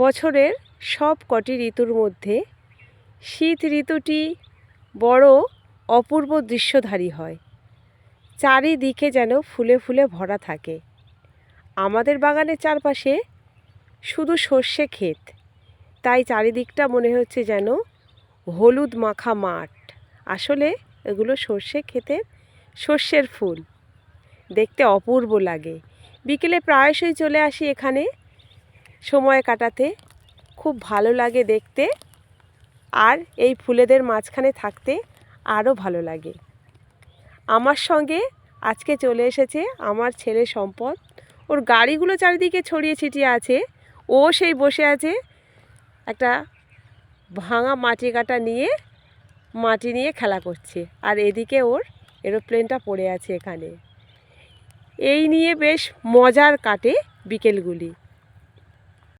বছরের সব কটি ঋতুর মধ্যে শীত ঋতুটি বড় অপূর্ব দৃশ্যধারী হয়। চারিদিকে যেন ফুলে ফুলে ভরা থাকে। আমাদের বাগানের চারপাশে শুধু সর্ষে ক্ষেত, তাই চারিদিকটা মনে হচ্ছে যেন হলুদ মাখা মাঠ। আসলে এগুলো সর্ষে ক্ষেতের সর্ষের ফুল, দেখতে অপূর্ব লাগে। বিকেলে প্রায়শই চলে আসি এখানে সময় কাটাতে, খুব ভালো লাগে দেখতে, আর এই ফুলেদের মাঝখানে থাকতে আরও ভালো লাগে। আমার সঙ্গে আজকে চলে এসেছে আমার ছেলে সম্পদ। ওর গাড়িগুলো চারিদিকে ছড়িয়ে ছিটিয়ে আছে, ও সেই বসে আছে একটা ভাঙা মাটি কাটা নিয়ে, মাটি নিয়ে খেলা করছে, আর এদিকে ওর এরোপ্লেনটা পড়ে আছে এখানে। এই নিয়ে বেশ মজার কাটে বিকেলগুলি।